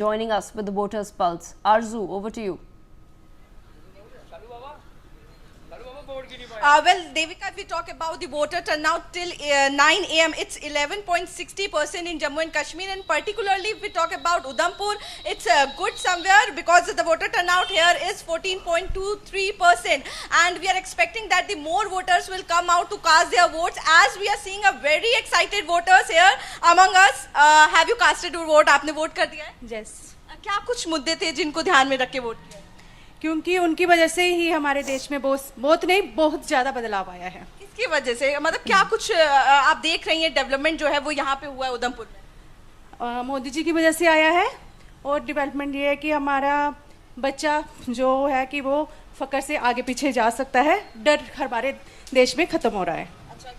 joining us with the voters' pulse. Arzu, over to you. Well, Devika, if we talk about the voter turnout till 9 a.m., it's 11.60% in Jammu and Kashmir, and particularly if we talk about Udhampur, it's good somewhere because the voter turnout here is 14.23%, and we are expecting that the more voters will come out to cast their votes, as we are seeing a very excited voters here among us. Have you casted your vote? आपने vote कर दिया है? Yes. क्या कुछ मुद्दे थे जिनको ध्यान में रख के वोट किया? क्योंकि उनकी वजह से ही हमारे देश में बहुत ज़्यादा बदलाव आया है। किसकी वजह से, मतलब क्या कुछ आप देख रही हैं डेवलपमेंट जो है वो यहाँ पे हुआ है उधमपुर में? मोदी जी की वजह से आया है, और डेवलपमेंट ये है कि हमारा बच्चा जो है कि वो फकर से आगे पीछे जा सकता है। डर हमारे देश में खत्म हो रहा है। अच्छा,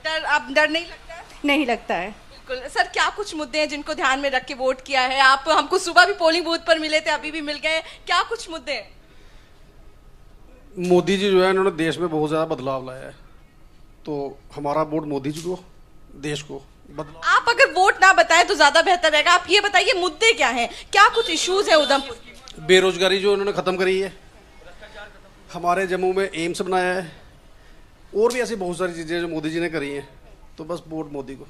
डर नहीं लगता है? नहीं लगता है। बिल्कुल सर, क्या कुछ मुद्दे हैं जिनको ध्यान में रख के वोट किया है? आप हमको सुबह भी पोलिंग बूथ पर मिले थे, अभी भी मिल गए, क्या कुछ मुद्दे हैं? मोदी जी जो है इन्होंने देश में बहुत ज़्यादा बदलाव लाया है, तो हमारा वोट मोदी जी को, देश को बदलाव। आप अगर वोट ना बताएं तो ज्यादा बेहतर रहेगा। आप ये बताइए मुद्दे क्या हैं, क्या कुछ इश्यूज है उधमपुर की? बेरोजगारी जो इन्होंने ख़त्म करी है, हमारे जम्मू में एम्स बनाया है, और भी ऐसी बहुत सारी चीज़ें जो मोदी जी ने करी हैं, तो बस वोट मोदी को।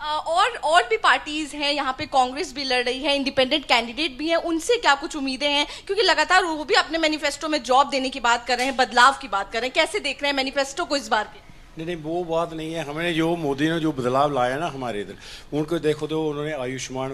और भी पार्टीज हैं यहाँ पे, कांग्रेस भी लड़ रही है, इंडिपेंडेंट कैंडिडेट भी हैं, उनसे क्या कुछ उम्मीदें हैं? क्योंकि लगातार वो भी अपने मैनिफेस्टो में जॉब देने की बात कर रहे हैं, बदलाव की बात कर रहे हैं, कैसे देख रहे हैं मैनिफेस्टो को इस बार के? नहीं, वो बात नहीं है। हमने जो मोदी ने जो बदलाव लाया ना हमारे इधर, उनको देखो तो उन्होंने आयुष्मान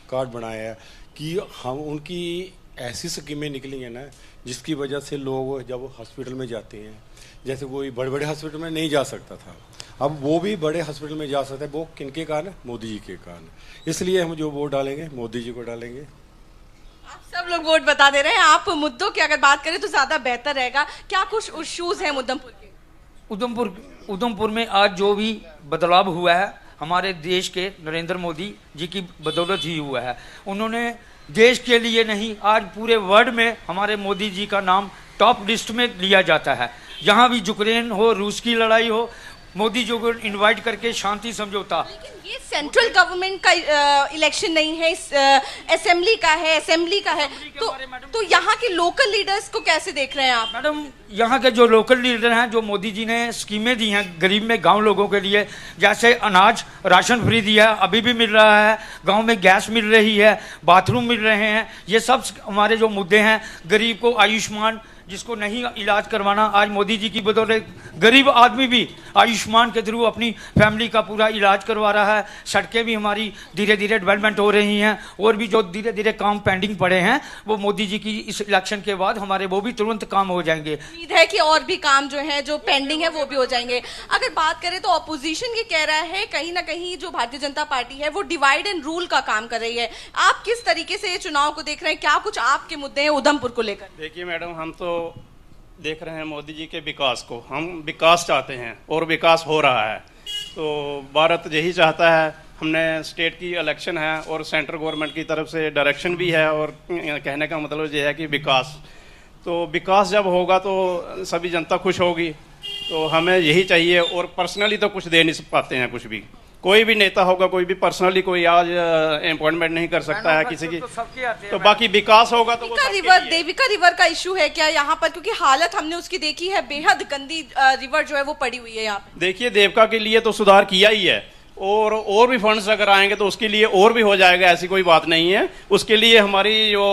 कार्ड बनाया है कि हम उनकी ऐसी स्कीमें निकली हैं ना जिसकी वजह से लोग जब हॉस्पिटल में जाते हैं, जैसे कोई बड़े बड़े हॉस्पिटल में नहीं जा सकता था, अब वो भी बड़े हॉस्पिटल में जा सकते हैं। वो किनके कारण? मोदी जी के कारण। इसलिए हम जो वोट डालेंगे मोदी जी को डालेंगे। आप सब लोग वोट बता दे रहे हैं। आप मुद्दों की अगर बात करें तो ज्यादा बेहतर रहेगा। क्या कुछ इश्यूज हैं उधमपुर के? उधमपुर में आज जो भी बदलाव हुआ है हमारे देश के नरेंद्र मोदी जी की बदौलत ही हुआ है। उन्होंने देश के लिए नहीं, आज पूरे वर्ल्ड में हमारे मोदी जी का नाम टॉप लिस्ट में लिया जाता है। जहाँ भी यूक्रेन हो, रूस की लड़ाई हो, मोदी जी को इनवाइट करके शांति समझौता। लेकिन ये सेंट्रल गवर्नमेंट का इलेक्शन नहीं है, असेंबली का है, तो यहाँ के लोकल लीडर्स को कैसे देख रहे हैं आप? मैडम, यहाँ के जो लोकल लीडर हैं, जो मोदी जी ने स्कीमें दी हैं गरीब में गांव लोगों के लिए, जैसे अनाज राशन फ्री दिया, अभी भी मिल रहा है, गांव में गैस मिल रही है, बाथरूम मिल रहे हैं, ये सब हमारे जो मुद्दे हैं। गरीब को आयुष्मान, जिसको नहीं इलाज करवाना, आज मोदी जी की बदौलत गरीब आदमी भी आयुष्मान के थ्रू अपनी फैमिली का पूरा इलाज करवा रहा है। सड़कें भी हमारी धीरे धीरे डेवलपमेंट हो रही हैं, और भी जो धीरे धीरे काम पेंडिंग पड़े हैं वो मोदी जी की इस इलेक्शन के बाद हमारे वो भी तुरंत काम हो जाएंगे। उम्मीद है कि और भी काम जो है, जो पेंडिंग है, वो भी हो जाएंगे। अगर बात करें तो ऑपोजिशन ये कह रहा है कहीं ना कहीं जो भारतीय जनता पार्टी है वो डिवाइड एंड रूल का काम कर रही है। आप किस तरीके से ये चुनाव को देख रहे हैं? क्या कुछ आपके मुद्दे हैं उधमपुर को लेकर? देखिए मैडम, हम तो देख रहे हैं मोदी जी के विकास को, हम विकास चाहते हैं और विकास हो रहा है। तो भारत यही चाहता है। हमने स्टेट की इलेक्शन है और सेंट्रल गवर्नमेंट की तरफ से डायरेक्शन भी है, और कहने का मतलब ये है कि विकास, तो विकास जब होगा तो सभी जनता खुश होगी। तो हमें यही चाहिए, और पर्सनली तो कुछ दे नहीं पाते हैं कुछ भी। कोई भी नेता होगा, कोई भी पर्सनली कोई आज अपॉइंटमेंट नहीं कर सकता है किसी की, तो बाकी विकास होगा तो देविका रिवर का इशू है क्या यहाँ पर? क्योंकि हालत हमने उसकी देखी है, बेहद गंदी रिवर जो है वो पड़ी हुई है यहाँ पे। देखिए, देविका के लिए तो सुधार किया ही है, और भी फंड्स अगर आएंगे तो उसके लिए और भी हो जाएगा, ऐसी कोई बात नहीं है। उसके लिए हमारी जो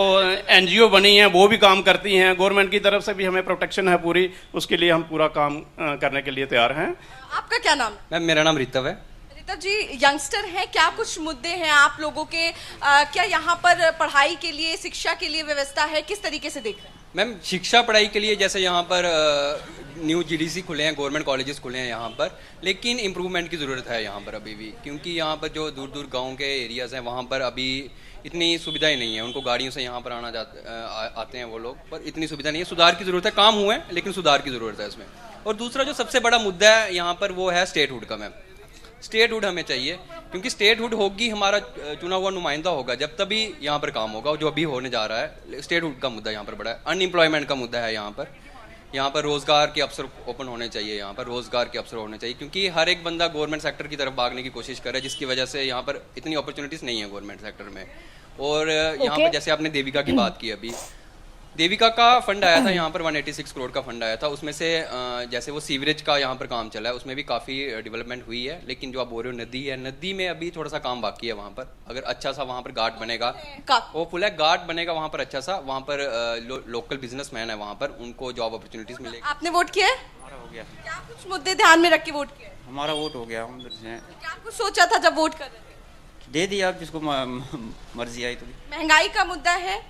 NGO बनी है वो भी काम करती हैं, गवर्नमेंट की तरफ से भी हमें प्रोटेक्शन है पूरी, उसके लिए हम पूरा काम करने के लिए तैयार हैं। आपका क्या नाम? मैम, मेरा नाम ऋतव है। ऋतव जी, यंगस्टर हैं, क्या कुछ मुद्दे हैं आप लोगों के? क्या यहाँ पर पढ़ाई के लिए, शिक्षा के लिए व्यवस्था है? किस तरीके से देख रहे हैं? मैम, शिक्षा पढ़ाई के लिए जैसे यहाँ पर न्यू GDC खुले हैं, गवर्नमेंट कॉलेजेस खुले हैं यहाँ पर, लेकिन इम्प्रूवमेंट की ज़रूरत है यहाँ पर अभी भी। क्योंकि यहाँ पर जो दूर दूर गांव के एरियाज़ हैं वहाँ पर अभी इतनी सुविधाएं नहीं है। उनको गाड़ियों से यहाँ पर आते हैं वो लोग, पर इतनी सुविधा नहीं है। सुधार की ज़रूरत है। काम हुए हैं लेकिन सुधार की ज़रूरत है इसमें। और दूसरा जो सबसे बड़ा मुद्दा है यहाँ पर वो है स्टेटहुड का। मैम, स्टेटहुड हमें चाहिए, क्योंकि स्टेटहुड होगी, हमारा चुना हुआ नुमाइंदा होगा, जब तभी यहाँ पर काम होगा, जो अभी होने जा रहा है। स्टेटहुड का मुद्दा यहाँ पर बड़ा है। अनएम्प्लॉयमेंट का मुद्दा है यहाँ पर रोज़गार के अवसर ओपन होने चाहिए, यहाँ पर रोज़गार के अवसर होने चाहिए, क्योंकि हर एक बंदा गवर्नमेंट सेक्टर की तरफ भागने की कोशिश कर रहा है, जिसकी वजह से यहाँ पर इतनी अपॉर्चुनिटीज़ नहीं है गवर्नमेंट सेक्टर में। और यहाँ Okay. पर जैसे आपने देविका की बात की अभी, देविका का फंड आया था यहाँ पर 186 करोड़ का फंड आया था, उसमें से जैसे वो सीवरेज का यहाँ पर काम चला है उसमें भी काफ़ी डेवलपमेंट हुई है, लेकिन जो आप बोल रहे हो नदी है, नदी में अभी थोड़ा सा काम बाकी है वहाँ पर। अगर अच्छा सा वहाँ पर घाट बनेगा, वो फुल है घाट बनेगा वहाँ पर अच्छा सा, वहाँ पर लोकल बिजनेसमैन है वहाँ पर, उनको जॉब अपॉर्चुनिटीज मिलेगी। आपने वोट किया है? हमारा हो गया, क्या कुछ मुद्दे ध्यान में रख के वोट किया है? हमारा वोट हो गया, हम उधर से क्या कुछ सोचा था जब वोट कर रहे थे? दे दिया, आप जिसको मर्जी आई तो। महंगाई का मुद्दा है,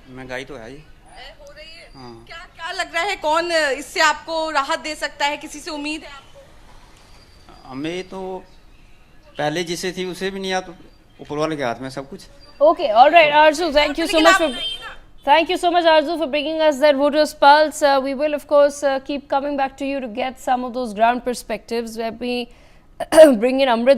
महंगाई तो है ही। हो रही है। हाँ। क्या क्या लग रहा है, कौन इससे आपको राहत दे सकता है? किसी से उम्मीद है आपको? हमें तो पहले जिसे थी उसे भी नहीं आ, तो ऊपर वाले के हाथ में सब कुछ। Okay, all right, Arzu, thank you so लेकिन much आप for बताइए ना। thank you so much, Arzu, for bringing us that voters' pulse. We will, of course, keep coming back to you to get some of those ground perspectives where we bring in Amrit.